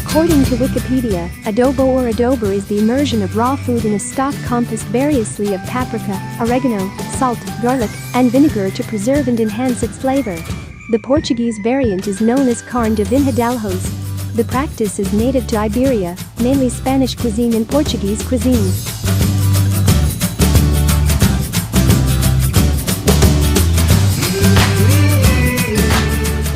According to Wikipedia, adobo or adobo is the immersion of raw food in a stock composed variously of paprika, oregano, salt, garlic, and vinegar to preserve and enhance its flavor. The Portuguese variant is known as carne de vinhadalhos. The practice is native to Iberia, mainly Spanish cuisine and Portuguese cuisine.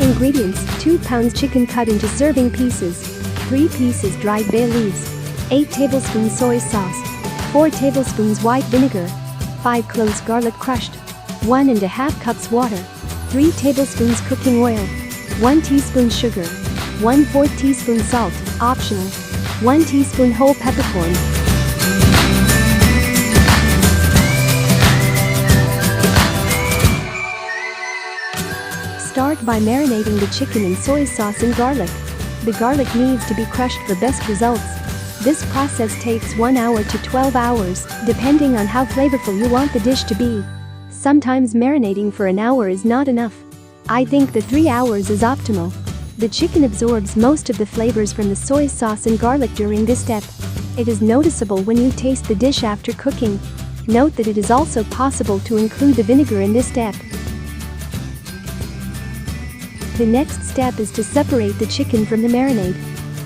Ingredients: 2 pounds chicken cut into serving pieces, 3 pieces dried bay leaves, 8 tablespoons soy sauce, 4 tablespoons white vinegar, 5 cloves garlic crushed, 1½ cups water, 3 tablespoons cooking oil, 1 teaspoon sugar, 1/4 teaspoon salt, optional, 1 teaspoon whole peppercorn. Start by marinating the chicken in soy sauce and garlic. The garlic needs to be crushed for best results. This process takes 1 hour to 12 hours, depending on how flavorful you want the dish to be. Sometimes marinating for an hour is not enough. I think the 3 hours is optimal. The chicken absorbs most of the flavors from the soy sauce and garlic during this step. It is noticeable when you taste the dish after cooking. Note that it is also possible to include the vinegar in this step. The next step is to separate the chicken from the marinade.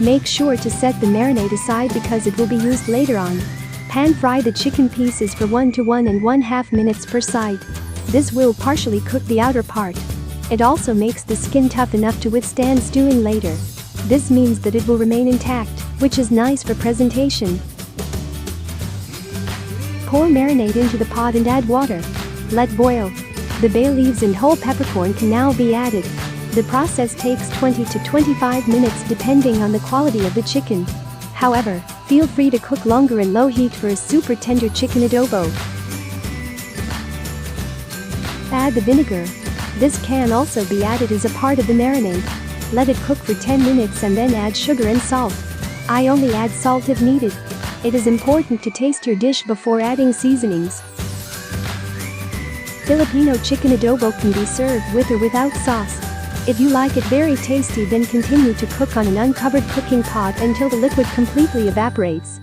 Make sure to set the marinade aside because it will be used later on. Pan fry the chicken pieces for 1 to 1½ minutes per side. This will partially cook the outer part. It also makes the skin tough enough to withstand stewing later. This means that it will remain intact, which is nice for presentation. Pour marinade into the pot and add water. Let boil. The bay leaves and whole peppercorn can now be added. The process takes 20 to 25 minutes depending on the quality of the chicken. However, feel free to cook longer in low heat for a super tender chicken adobo. Add the vinegar. This can also be added as a part of the marinade. Let it cook for 10 minutes and then add sugar and salt. I only add salt if needed. It is important to taste your dish before adding seasonings. Filipino chicken adobo can be served with or without sauce. If you like it very tasty, then continue to cook on an uncovered cooking pot until the liquid completely evaporates.